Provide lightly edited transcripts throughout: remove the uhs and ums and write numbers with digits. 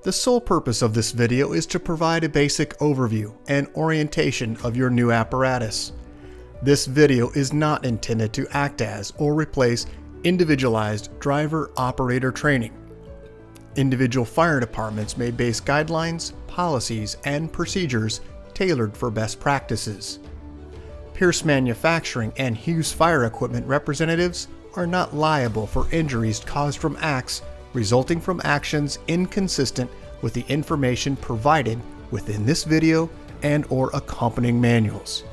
The sole purpose of this video is to provide a basic overview and orientation of your new apparatus. This video is not intended to act as or replace individualized driver-operator training. Individual fire departments may base guidelines, policies, and procedures tailored for best practices. Pierce Manufacturing and Hughes Fire Equipment representatives are not liable for injuries caused from acts resulting from actions inconsistent with the information provided within this video and/or accompanying manuals.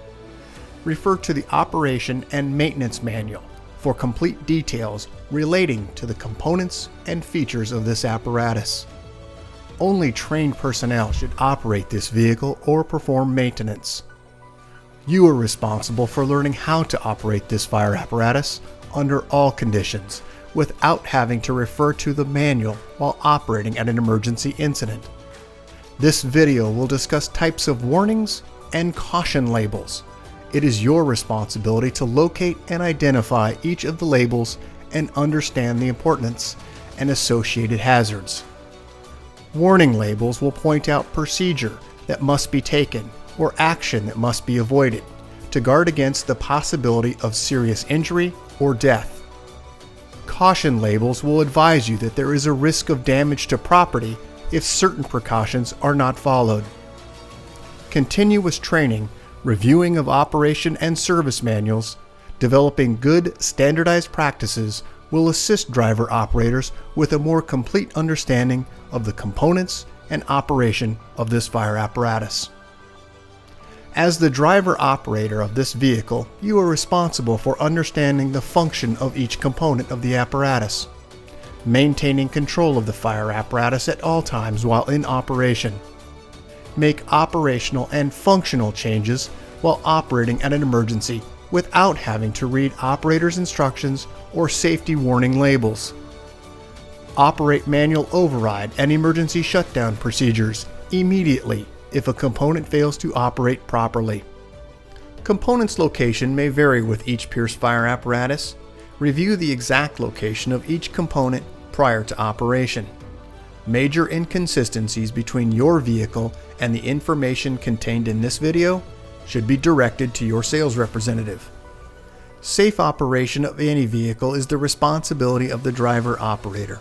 Refer to the Operation and Maintenance Manual for complete details relating to the components and features of this apparatus. Only trained personnel should operate this vehicle or perform maintenance. You are responsible for learning how to operate this fire apparatus under all conditions without having to refer to the manual while operating at an emergency incident. This video will discuss types of warnings and caution labels. It is your responsibility to locate and identify each of the labels and understand the importance and associated hazards. Warning labels will point out procedure that must be taken or action that must be avoided to guard against the possibility of serious injury or death. Caution labels will advise you that there is a risk of damage to property if certain precautions are not followed. Continuous training, reviewing of operation and service manuals, developing good standardized practices will assist driver operators with a more complete understanding of the components and operation of this fire apparatus. As the driver operator of this vehicle, you are responsible for understanding the function of each component of the apparatus, maintaining control of the fire apparatus at all times while in operation. Make operational and functional changes while operating at an emergency without having to read operator's instructions or safety warning labels. Operate manual override and emergency shutdown procedures immediately if a component fails to operate properly. Components location may vary with each Pierce fire apparatus. Review the exact location of each component prior to operation. Major inconsistencies between your vehicle and the information contained in this video should be directed to your sales representative. Safe operation of any vehicle is the responsibility of the driver operator.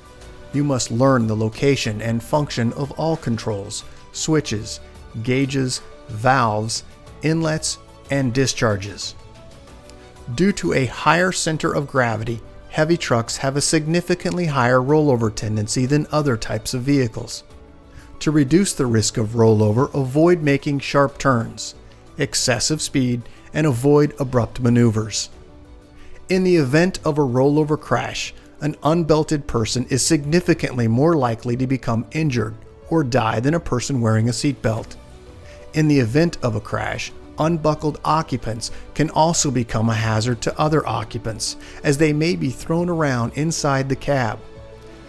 You must learn the location and function of all controls, switches, gauges, valves, inlets, and discharges. Due to a higher center of gravity, heavy trucks have a significantly higher rollover tendency than other types of vehicles. To reduce the risk of rollover, avoid making sharp turns, excessive speed, and avoid abrupt maneuvers. In the event of a rollover crash, an unbelted person is significantly more likely to become injured or die than a person wearing a seatbelt. In the event of a crash, unbuckled occupants can also become a hazard to other occupants, as they may be thrown around inside the cab.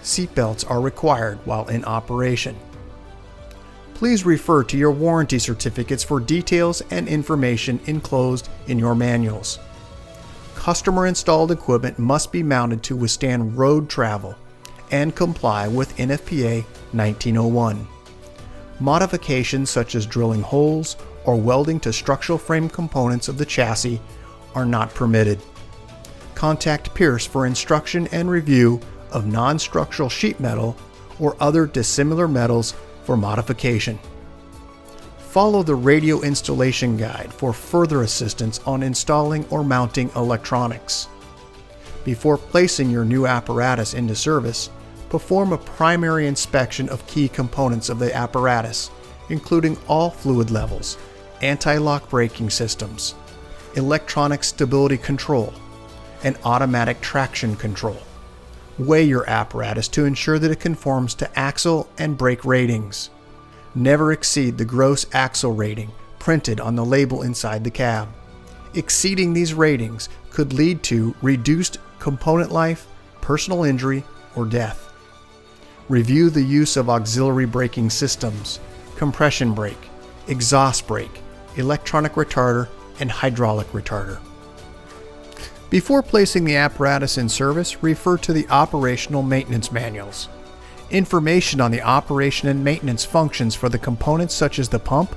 Seatbelts are required while in operation. Please refer to your warranty certificates for details and information enclosed in your manuals. Customer-installed equipment must be mounted to withstand road travel and comply with NFPA 1901. Modifications such as drilling holes or welding to structural frame components of the chassis are not permitted. Contact Pierce for instruction and review of non-structural sheet metal or other dissimilar metals for modification. Follow the radio installation guide for further assistance on installing or mounting electronics. Before placing your new apparatus into service, perform a primary inspection of key components of the apparatus, including all fluid levels, anti-lock braking systems, electronic stability control, and automatic traction control. Weigh your apparatus to ensure that it conforms to axle and brake ratings. Never exceed the gross axle rating printed on the label inside the cab. Exceeding these ratings could lead to reduced component life, personal injury, or death. Review the use of auxiliary braking systems, compression brake, exhaust brake, electronic retarder, and hydraulic retarder. Before placing the apparatus in service, refer to the operational maintenance manuals. Information on the operation and maintenance functions for the components such as the pump,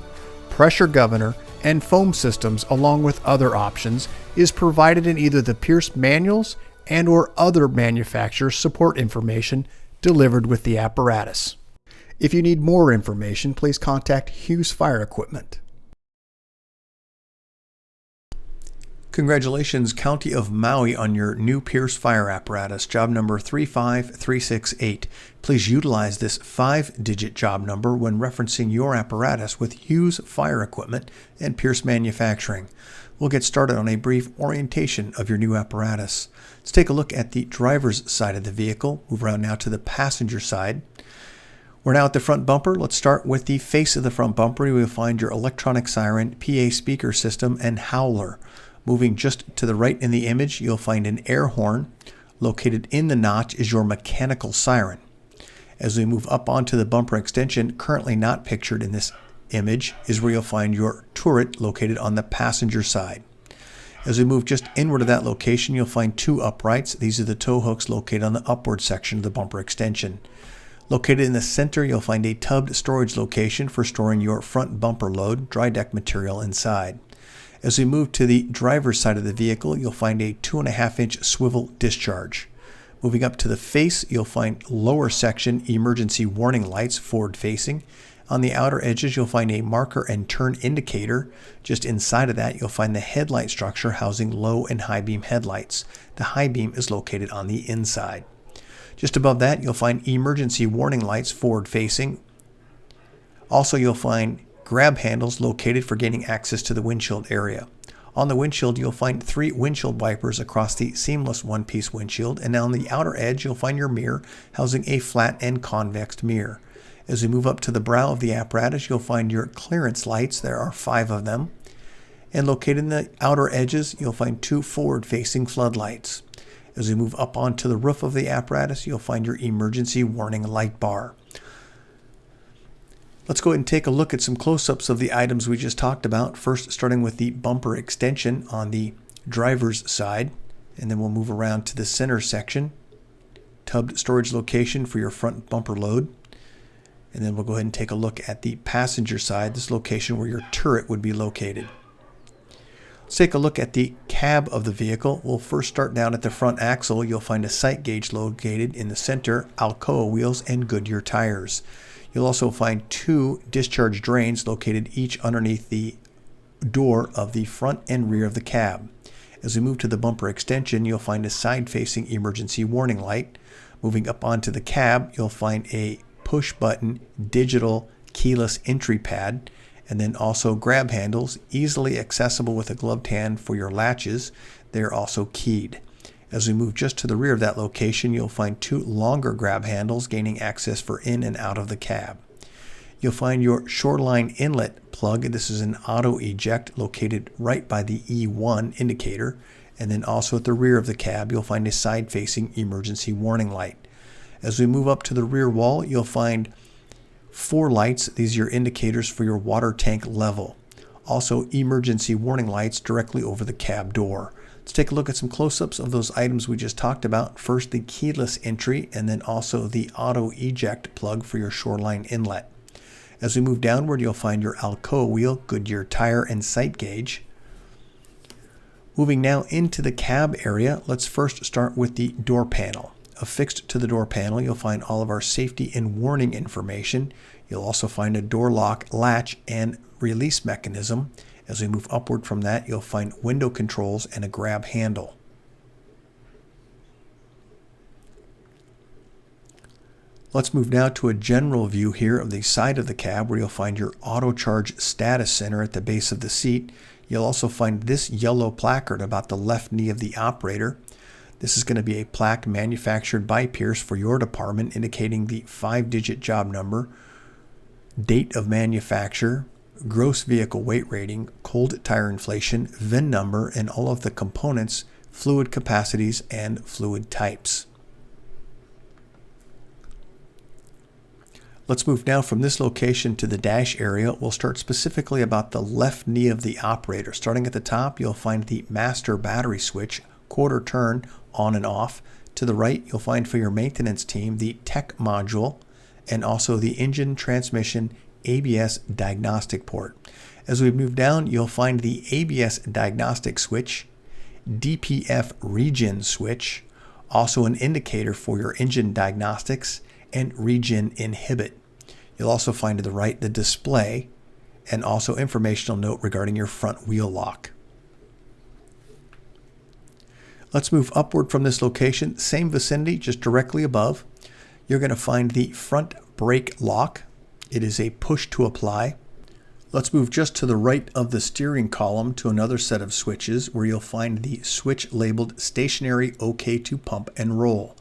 pressure governor, and foam systems, along with other options, is provided in either the Pierce manuals and/or other manufacturer support information delivered with the apparatus. If you need more information, please contact Hughes Fire Equipment. Congratulations, County of Maui, on your new Pierce fire apparatus, job number 35368. Please utilize this 5-digit job number when referencing your apparatus with Hughes Fire Equipment and Pierce Manufacturing. We'll get started on a brief orientation of your new apparatus. Let's take a look at the driver's side of the vehicle. Move around now to the passenger side. We're now at the front bumper. Let's start with the face of the front bumper. You will find your electronic siren, PA speaker system, and howler. Moving just to the right in the image, you'll find an air horn. Located in the notch is your mechanical siren. As we move up onto the bumper extension, currently not pictured in this image, is where you'll find your turret located on the passenger side. As we move just inward of that location, you'll find two uprights. These are the tow hooks located on the upward section of the bumper extension. Located in the center, you'll find a tubbed storage location for storing your front bumper load, dry deck material inside. As we move to the driver's side of the vehicle, you'll find a 2.5-inch swivel discharge. Moving up to the face, you'll find lower section emergency warning lights forward facing. On the outer edges, you'll find a marker and turn indicator. Just inside of that, you'll find the headlight structure housing low and high beam headlights. The high beam is located on the inside. Just above that, you'll find emergency warning lights forward facing. Also, you'll find grab handles located for gaining access to the windshield area. On the windshield, you'll find 3 windshield wipers across the seamless one-piece windshield, and on the outer edge, you'll find your mirror housing a flat and convex mirror. As we move up to the brow of the apparatus, you'll find your clearance lights. There are 5 of them. And located in the outer edges, you'll find 2 forward-facing floodlights. As we move up onto the roof of the apparatus, you'll find your emergency warning light bar. Let's go ahead and take a look at some close-ups of the items we just talked about. First, starting with the bumper extension on the driver's side, and then we'll move around to the center section. Tubbed storage location for your front bumper load. And then we'll go ahead and take a look at the passenger side, this location where your turret would be located. Let's take a look at the cab of the vehicle. We'll first start down at the front axle. You'll find a sight gauge located in the center, Alcoa wheels, and Goodyear tires. You'll also find 2 discharge drains located each underneath the door of the front and rear of the cab. As we move to the bumper extension, you'll find a side-facing emergency warning light. Moving up onto the cab, you'll find a push-button digital keyless entry pad, and then also grab handles, easily accessible with a gloved hand for your latches. They're also keyed. As we move just to the rear of that location, you'll find 2 longer grab handles gaining access for in and out of the cab. You'll find your shoreline inlet plug. This is an auto eject located right by the E1 indicator. And then also at the rear of the cab, you'll find a side-facing emergency warning light. As we move up to the rear wall, you'll find 4 lights. These are your indicators for your water tank level. Also, emergency warning lights directly over the cab door. Let's take a look at some close-ups of those items we just talked about. First, the keyless entry, and then also the auto eject plug for your shoreline inlet. As we move downward, you'll find your Alcoa wheel, Goodyear tire, and sight gauge. Moving now into the cab area, let's first start with the door panel. Affixed to the door panel, you'll find all of our safety and warning information. You'll also find a door lock, latch, and release mechanism. As we move upward from that, you'll find window controls and a grab handle. Let's move now to a general view here of the side of the cab, where you'll find your auto charge status center at the base of the seat. You'll also find this yellow placard about the left knee of the operator. This is going to be a plaque manufactured by Pierce for your department, indicating the 5-digit job number, date of manufacture, gross vehicle weight rating, cold tire inflation, VIN number, and all of the components, fluid capacities, and fluid types. Let's move now from this location to the dash area. We'll start specifically about the left knee of the operator. Starting at the top, you'll find the master battery switch, quarter turn, on and off, To the right, you'll find for your maintenance team the tech module and also the engine transmission ABS diagnostic port. As we move down, you'll find the ABS diagnostic switch, DPF regen switch, also an indicator for your engine diagnostics, and regen inhibit. You'll also find to the right the display and also informational note regarding your front wheel lock. Let's move upward from this location, same vicinity, just directly above. You're going to find the front brake lock. It is a push to apply. Let's move just to the right of the steering column to another set of switches where you'll find the switch labeled stationary OK to pump and roll.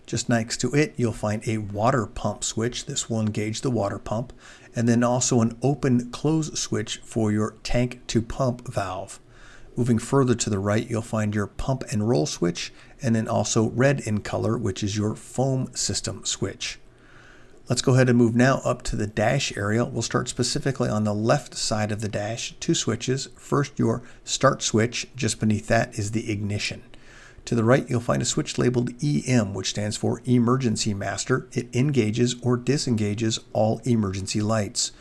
Just next to it, you'll find a water pump switch. This will engage the water pump, and then also an open close switch for your tank to pump valve. Moving further to the right, you'll find your pump and roll switch, and then also red in color, which is your foam system switch. Let's go ahead and move now up to the dash area. We'll start specifically on the left side of the dash. Two switches. First, your start switch. Just beneath that is the ignition. To the right, you'll find a switch labeled EM, which stands for Emergency Master. It engages or disengages all emergency lights.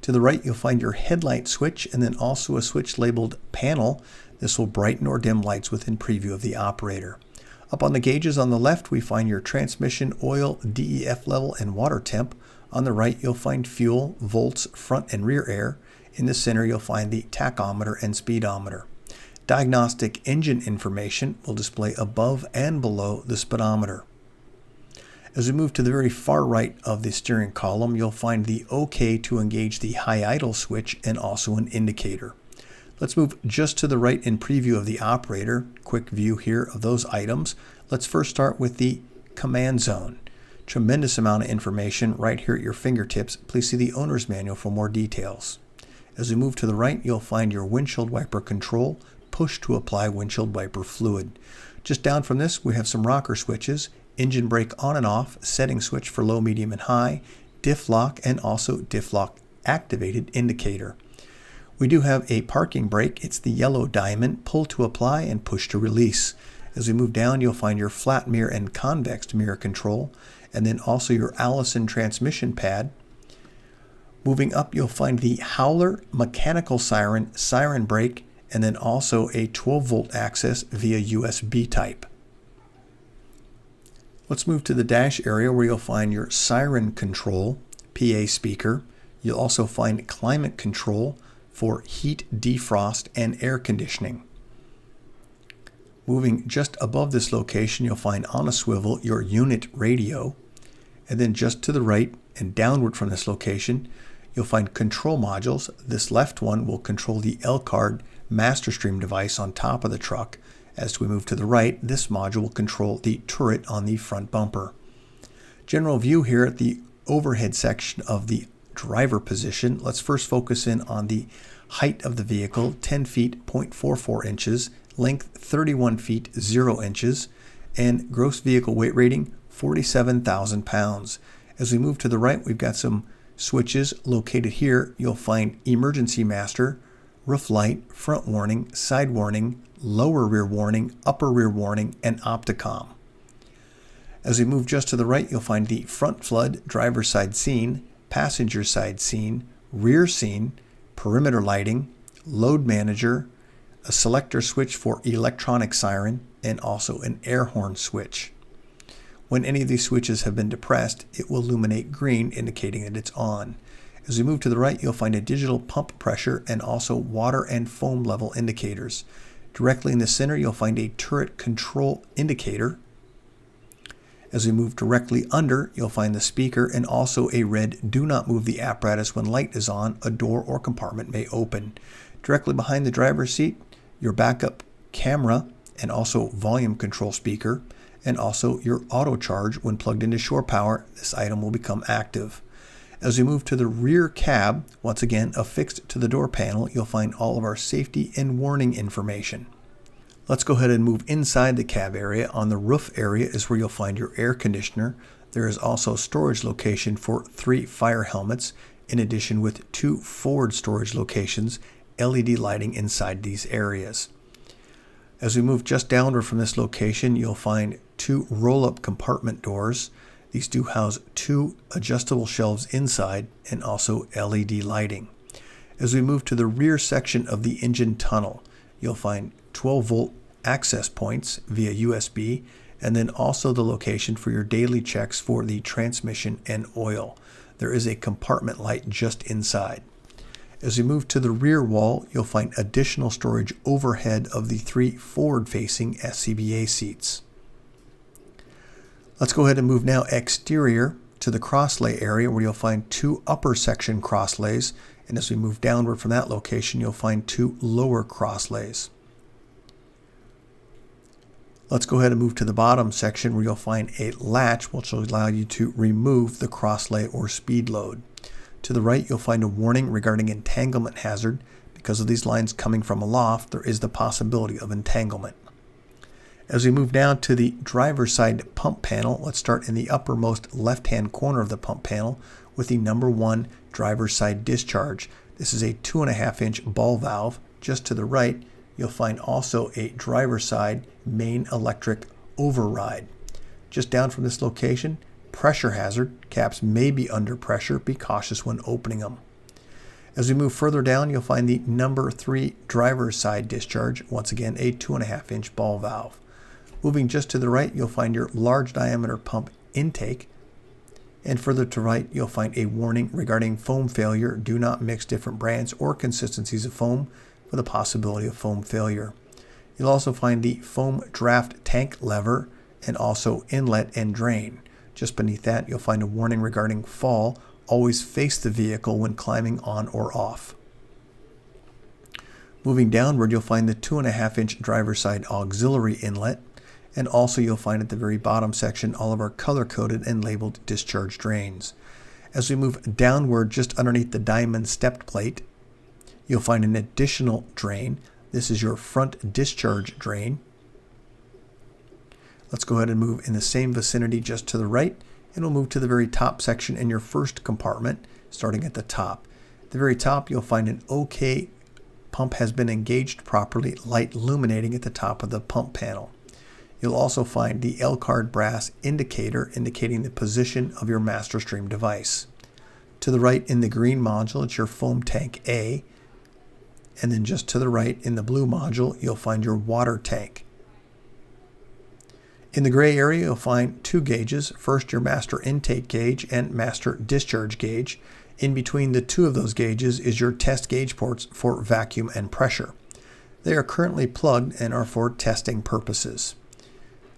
To the right, you'll find your headlight switch and then also a switch labeled panel. This will brighten or dim lights within preview of the operator. Up on the gauges on the left, we find your transmission oil, DEF level, and water temp. On the right, you'll find fuel, volts, front and rear air. In the center, you'll find the tachometer and speedometer. Diagnostic engine information will display above and below the speedometer. As we move to the very far right of the steering column, you'll find the OK to engage the high idle switch and also an indicator. Let's move just to the right in preview of the operator. Quick view here of those items. Let's first start with the command zone. Tremendous amount of information right here at your fingertips. Please see the owner's manual for more details. As we move to the right, you'll find your windshield wiper control, push to apply windshield wiper fluid. Just down from this, we have some rocker switches, engine brake on and off, setting switch for low, medium, and high, diff lock, and also diff lock activated indicator. We do have a parking brake. It's the yellow diamond, pull to apply and push to release. As we move down, you'll find your flat mirror and convex mirror control, and then also your Allison transmission pad. Moving up, you'll find the Howler mechanical siren, siren brake, and then also a 12-volt access via USB type. Let's move to the dash area where you'll find your siren control, PA speaker. You'll also find climate control for heat, defrost, and air conditioning. Moving just above this location, you'll find on a swivel your unit radio. And then just to the right and downward from this location, you'll find control modules. This left one will control the L-Card master stream device on top of the truck. As we move to the right, this module will control the turret on the front bumper. General view here at the overhead section of the driver position. Let's first focus in on the height of the vehicle, 10 feet 0.44 inches, length 31 feet 0 inches, and gross vehicle weight rating 47,000 pounds. As we move to the right, we've got some switches located here. You'll find emergency master, roof light, front warning, side warning, lower rear warning, upper rear warning, and opticom. As we move just to the right, you'll find the front flood, driver's side scene, passenger side scene, rear scene, perimeter lighting, load manager, a selector switch for electronic siren, and also an air horn switch. When any of these switches have been depressed, it will illuminate green, indicating that it's on. As we move to the right, you'll find a digital pump pressure and also water and foam level indicators. Directly in the center, you'll find a turret control indicator. As we move directly under, you'll find the speaker and also a red "Do not move the apparatus when light is on, a door or compartment may open." Directly behind the driver's seat, your backup camera and also volume control speaker, and also your auto charge. When plugged into shore power, this item will become active. As we move to the rear cab, once again affixed to the door panel, you'll find all of our safety and warning information. Let's go ahead and move inside the cab area. On the roof area is where you'll find your air conditioner. There is also storage location for 3 fire helmets, in addition with 2 forward storage locations, LED lighting inside these areas. As we move just downward from this location, you'll find two roll-up compartment doors. These do house two adjustable shelves inside and also LED lighting. As we move to the rear section of the engine tunnel, you'll find 12-volt access points via USB, and then also the location for your daily checks for the transmission and oil. There is a compartment light just inside. As we move to the rear wall, you'll find additional storage overhead of the 3 forward-facing SCBA seats. Let's go ahead and move now exterior to the crosslay area, where you'll find 2 upper section crosslays, and as we move downward from that location, you'll find 2 lower crosslays. Let's go ahead and move to the bottom section, where you'll find a latch which will allow you to remove the crosslay or speed load. To the right, you'll find a warning regarding entanglement hazard. Because of these lines coming from aloft, there is the possibility of entanglement. As we move down to the driver's side pump panel, let's start in the uppermost left-hand corner of the pump panel with the number 1 driver's side discharge. This is a 2.5-inch ball valve. Just to the right, you'll find also a driver's side main electric override. Just down from this location, pressure hazard. Caps may be under pressure. Be cautious when opening them. As we move further down, you'll find the number 3 driver's side discharge. Once again, a 2.5-inch ball valve. Moving just to the right, you'll find your large diameter pump intake. And further to right, you'll find a warning regarding foam failure. Do not mix different brands or consistencies of foam for the possibility of foam failure. You'll also find the foam draft tank lever and also inlet and drain. Just beneath that, you'll find a warning regarding fall. Always face the vehicle when climbing on or off. Moving downward, you'll find the 2.5-inch driver's side auxiliary inlet, and also you'll find at the very bottom section all of our color-coded and labeled discharge drains. As we move downward just underneath the diamond stepped plate, you'll find an additional drain. This is your front discharge drain. Let's go ahead and move in the same vicinity just to the right, and we'll move to the very top section in your first compartment, starting at the top. At the very top, you'll find an OK pump has been engaged properly, light illuminating at the top of the pump panel. You'll also find the L-card brass indicator indicating the position of your master stream device. To the right in the green module, it's your foam tank A, and then just to the right in the blue module, you'll find your water tank. In the gray area, you'll find 2 gauges. First, your master intake gauge and master discharge gauge. In between the 2 of those gauges is your test gauge ports for vacuum and pressure. They are currently plugged and are for testing purposes.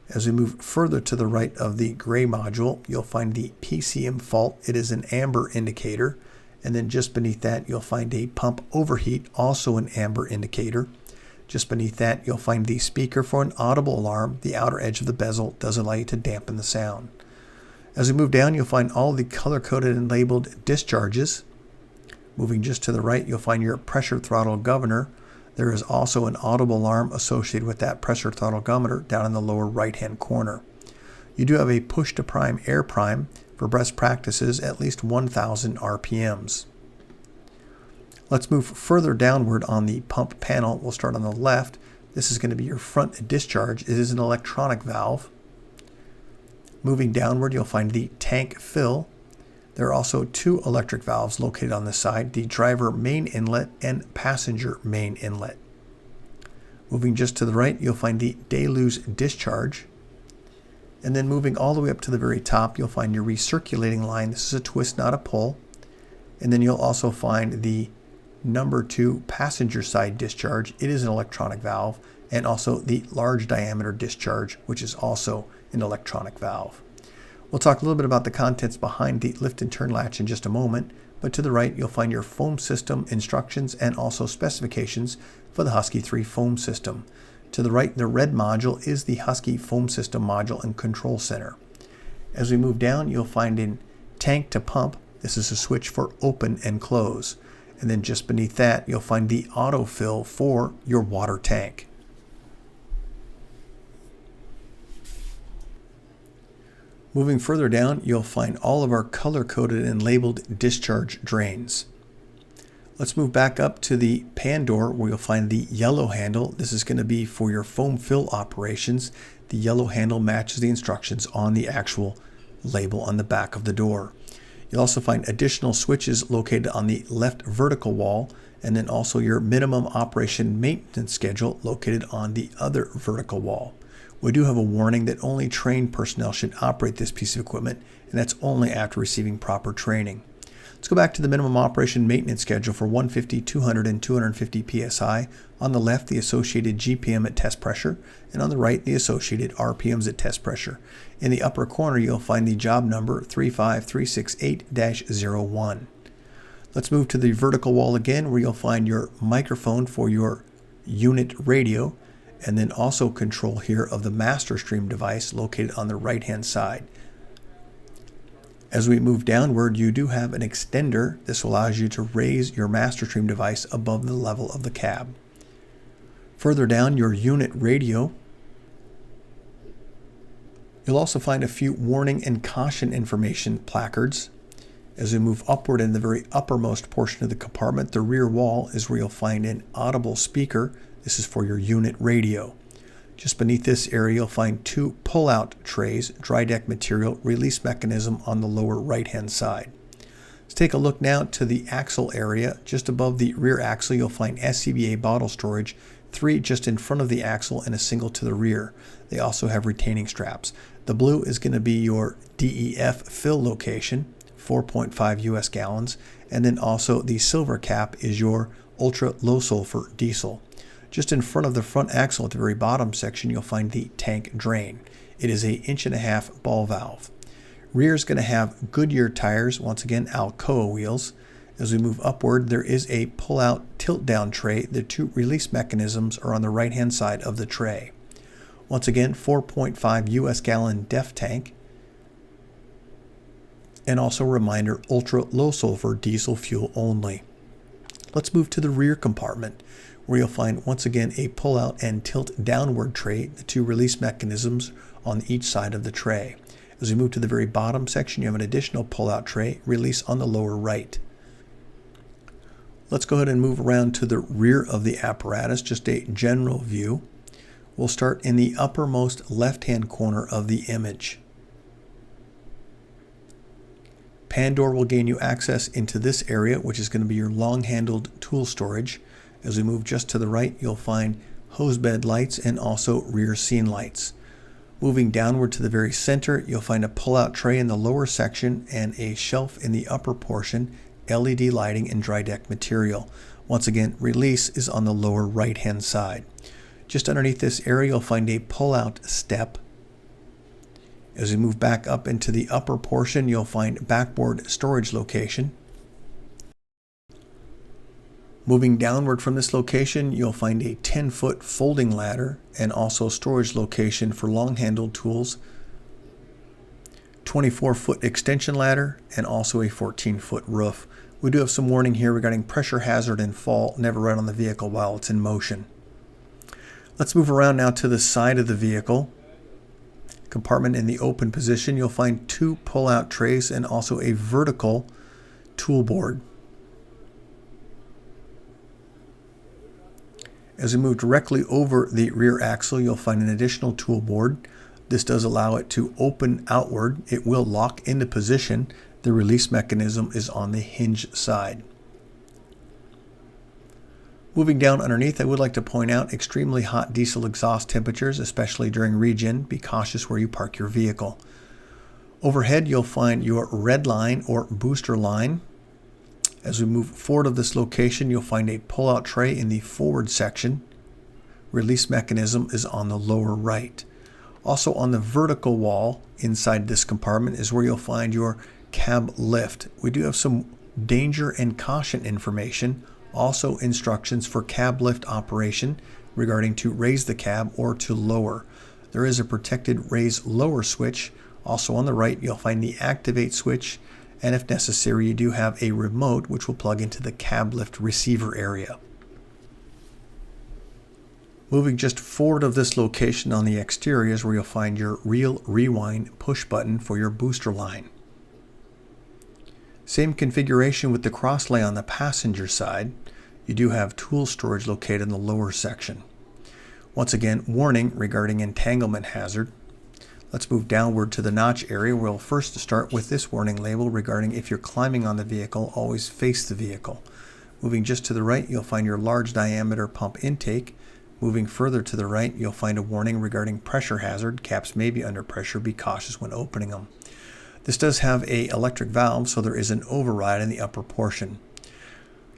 As we move further to the right of the gray module, you'll find the PCM fault. It is an amber indicator. And then just beneath that, you'll find a pump overheat, also an amber indicator. Just beneath that, you'll find the speaker for an audible alarm. The outer edge of the bezel does allow you to dampen the sound. As we move down, you'll find all the color-coded and labeled discharges. Moving just to the right, you'll find your pressure throttle governor. There is also an audible alarm associated with that pressure throttle governor down in the lower right-hand corner. You do have a push to prime air prime for best practices at least 1,000 RPMs. Let's move further downward on the pump panel. We'll start on the left. This is going to be your front discharge. It is an electronic valve. Moving downward, you'll find the tank fill. There are also 2 electric valves located on the side, the driver main inlet and passenger main inlet. Moving just to the right, you'll find the deluge discharge. And then moving all the way up to the very top, you'll find your recirculating line. This is a twist, not a pull. And then you'll also find the number 2 passenger side discharge. It is an electronic valve, and also the large diameter discharge, which is also an electronic valve. We'll talk a little bit about the contents behind the lift and turn latch in just a moment, but to the right you'll find your foam system instructions and also specifications for the Husky 3 foam system. To the right, the red module is the Husky foam system module and control center. As we move down, you'll find in tank to pump, this is a switch for open and close. And then just beneath that, you'll find the autofill for your water tank. Moving further down, you'll find all of our color-coded and labeled discharge drains. Let's move back up to the pan door where you'll find the yellow handle. This is going to be for your foam fill operations. The yellow handle matches the instructions on the actual label on the back of the door. You'll also find additional switches located on the left vertical wall, and then also your minimum operation maintenance schedule located on the other vertical wall. We do have a warning that only trained personnel should operate this piece of equipment, and that's only after receiving proper training. Let's go back to the minimum operation maintenance schedule for 150, 200, and 250 psi. On the left, the associated GPM at test pressure, and on the right, the associated RPMs at test pressure. In the upper corner, you'll find the job number 35368-01. Let's move to the vertical wall again, where you'll find your microphone for your unit radio, and then also control here of the master stream device located on the right-hand side. As we move downward, you do have an extender. This allows you to raise your master stream device above the level of the cab. Further down, your unit radio. You'll also find a few warning and caution information placards. As we move upward in the very uppermost portion of the compartment, the rear wall is where you'll find an audible speaker. This is for your unit radio. Just beneath this area, you'll find two pull-out trays, dry deck material, release mechanism on the lower right-hand side. Let's take a look now to the axle area. Just above the rear axle, you'll find SCBA bottle storage, 3 just in front of the axle and a single to the rear. They also have retaining straps. The blue is going to be your DEF fill location, 4.5 US gallons, and then also the silver cap is your ultra low sulfur diesel. Just in front of the front axle at the very bottom section, you'll find the tank drain. It is a 1.5-inch ball valve. Rear is going to have Goodyear tires, once again Alcoa wheels. As we move upward, there is a pull-out tilt-down tray. The 2 release mechanisms are on the right-hand side of the tray. Once again, 4.5 US gallon DEF tank. And also a reminder, ultra low sulfur diesel fuel only. Let's move to the rear compartment, where you'll find once again a pull-out and tilt downward tray, the 2 release mechanisms on each side of the tray. As we move to the very bottom section, you have an additional pull-out tray, release on the lower right. Let's go ahead and move around to the rear of the apparatus, just a general view. We'll start in the uppermost left-hand corner of the image. Pan door will gain you access into this area, which is going to be your long-handled tool storage. As we move just to the right, you'll find hose bed lights and also rear scene lights. Moving downward to the very center, you'll find a pull-out tray in the lower section and a shelf in the upper portion, LED lighting and dry deck material. Once again, release is on the lower right-hand side. Just underneath this area, you'll find a pull-out step. As we move back up into the upper portion, you'll find backboard storage location. Moving downward from this location, you'll find a 10-foot folding ladder and also storage location for long-handled tools, 24-foot extension ladder, and also a 14-foot roof. We do have some warning here regarding pressure hazard and fall. Never run on the vehicle while it's in motion. Let's move around now to the side of the vehicle. Compartment in the open position, you'll find 2 pull-out trays and also a vertical tool board. As we move directly over the rear axle, you'll find an additional tool board. This does allow it to open outward. It will lock into position. The release mechanism is on the hinge side. Moving down underneath, I would like to point out extremely hot diesel exhaust temperatures, especially during regen. Be cautious where you park your vehicle. Overhead, you'll find your red line or booster line. As we move forward of this location, you'll find a pull-out tray in the forward section. Release mechanism is on the lower right. Also on the vertical wall inside this compartment is where you'll find your cab lift. We do have some danger and caution information, also instructions for cab lift operation regarding to raise the cab or to lower. There is a protected raise lower switch. Also on the right, you'll find the activate switch, and if necessary, you do have a remote which will plug into the cab lift receiver area. Moving just forward of this location on the exterior is where you'll find your reel rewind push button for your booster line. Same configuration with the cross lay on the passenger side. You do have tool storage located in the lower section. Once again, warning regarding entanglement hazard. Let's move downward to the notch area. We'll first start with this warning label regarding if you're climbing on the vehicle, always face the vehicle. Moving just to the right, you'll find your large diameter pump intake. Moving further to the right, you'll find a warning regarding pressure hazard. Caps may be under pressure. Be cautious when opening them. This does have an electric valve, so there is an override in the upper portion.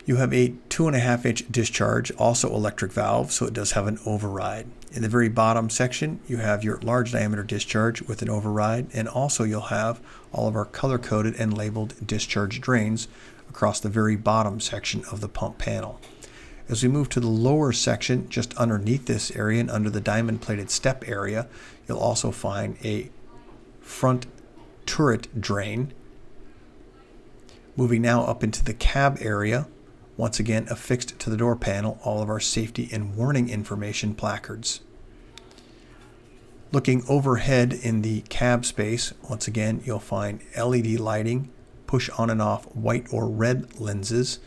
You have a 2.5-inch discharge, also electric valve, so it does have an override. In the very bottom section, you have your large diameter discharge with an override, and also you'll have all of our color-coded and labeled discharge drains across the very bottom section of the pump panel. As we move to the lower section, just underneath this area and under the diamond-plated step area, you'll also find a front turret drain. Moving now up into the cab area, once again affixed to the door panel, all of our safety and warning information placards. Looking overhead in the cab space, once again you'll find LED lighting, push on and off white or red lenses,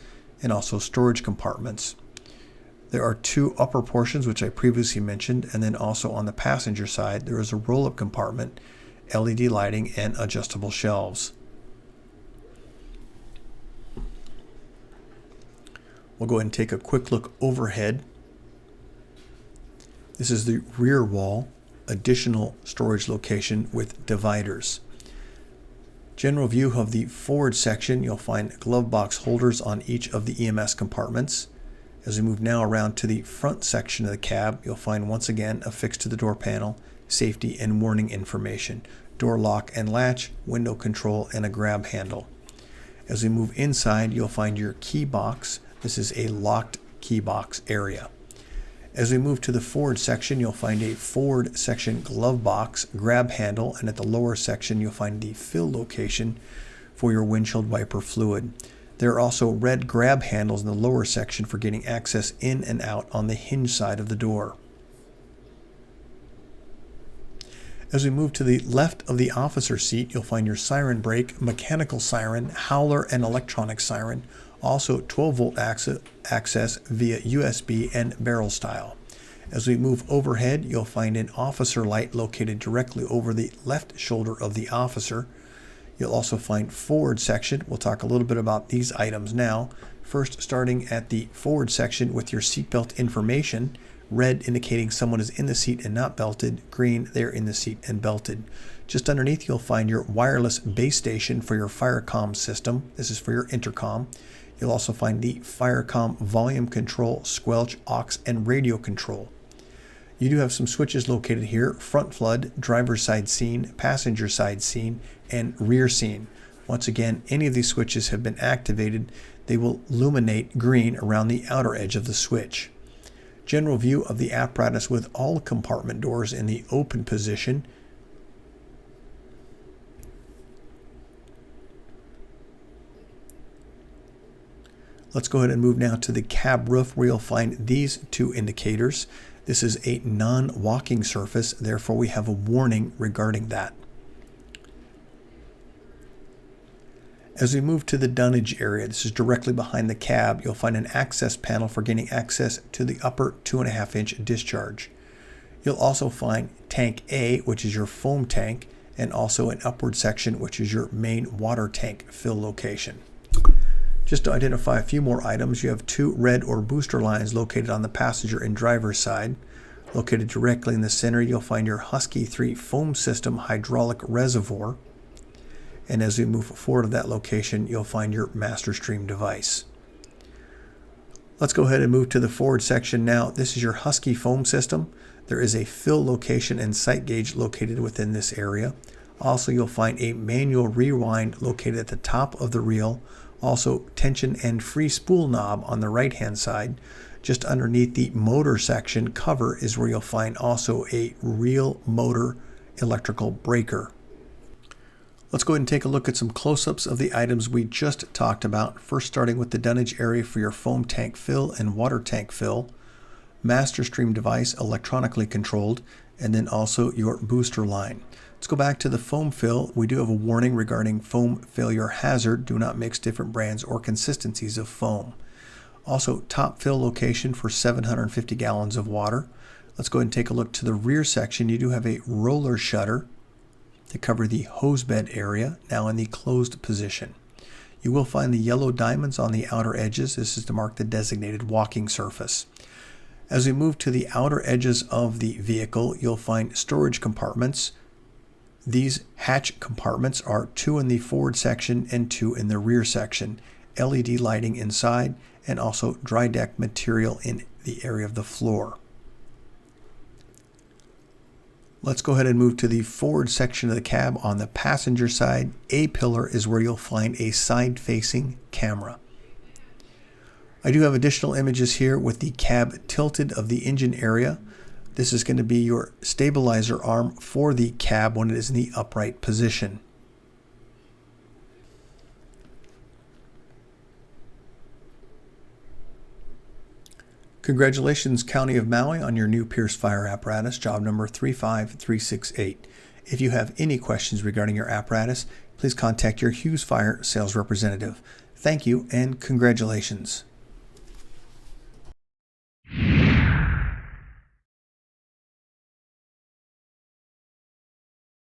and also storage compartments. There are two upper portions which I previously mentioned, and then also on the passenger side there is a roll-up compartment, LED lighting, and adjustable shelves. We'll go ahead and take a quick look overhead. This is the rear wall, additional storage location with dividers. General view of the forward section, you'll find glove box holders on each of the EMS compartments. As we move now around to the front section of the cab, you'll find once again affixed to the door panel, safety and warning information, door lock and latch, window control, and a grab handle. As we move inside, you'll find your key box. This is a locked key box area. As we move to the forward section, you'll find a forward section glove box, grab handle, and at the lower section you'll find the fill location for your windshield wiper fluid. There are also red grab handles in the lower section for getting access in and out on the hinge side of the door. As we move to the left of the officer seat, you'll find your siren brake, mechanical siren, howler, and electronic siren. Also 12-volt access via USB and barrel style. As we move overhead, you'll find an officer light located directly over the left shoulder of the officer. You'll also find forward section. We'll talk a little bit about these items now. First, starting at the forward section with your seatbelt information. Red indicating someone is in the seat and not belted. Green, they're in the seat and belted. Just underneath, you'll find your wireless base station for your FireComm system. This is for your intercom. You'll also find the FireComm volume control, squelch, aux, and radio control. You do have some switches located here: front flood, driver's side scene, passenger side scene, and rear scene. Once again, any of these switches have been activated. They will illuminate green around the outer edge of the switch. General view of the apparatus with all compartment doors in the open position. Let's go ahead and move now to the cab roof, where you'll find these two indicators. This is a non-walking surface, therefore we have a warning regarding that. As we move to the dunnage area, this is directly behind the cab, you'll find an access panel for gaining access to the upper 2.5-inch discharge. You'll also find tank A, which is your foam tank, and also an upward section, which is your main water tank fill location. Just to identify a few more items, you have two red or booster lines located on the passenger and driver's side. Located directly in the center, you'll find your Husky 3 foam system hydraulic reservoir. And as we move forward to that location, you'll find your master stream device. Let's go ahead and move to the forward section now. This is your Husky foam system. There is a fill location and sight gauge located within this area. Also, you'll find a manual rewind located at the top of the reel. Also, tension and free spool knob on the right hand side. Just underneath the motor section cover is where you'll find also a real motor electrical breaker. Let's go ahead and take a look at some close-ups of the items we just talked about. First, starting with the dunnage area for your foam tank fill and water tank fill. Master stream device electronically controlled. and then also your booster line. Let's go back to the foam fill. We do have a warning regarding foam failure hazard. Do not mix different brands or consistencies of foam. Also, top fill location for 750 gallons of water. Let's go ahead and take a look to the rear section. You do have a roller shutter to cover the hose bed area, now in the closed position. You will find the yellow diamonds on the outer edges. This is to mark the designated walking surface. As we move to the outer edges of the vehicle, you'll find storage compartments. These hatch compartments are 2 in the forward section and 2 in the rear section. LED lighting inside, and also dry deck material in the area of the floor. Let's go ahead and move to the forward section of the cab. On the passenger side, A pillar is where you'll find a side-facing camera. I do have additional images here with the cab tilted of the engine area. This is going to be your stabilizer arm for the cab when it is in the upright position. Congratulations, County of Maui, on your new Pierce fire apparatus, job number 35368. If you have any questions regarding your apparatus, please contact your Hughes Fire sales representative. Thank you and congratulations.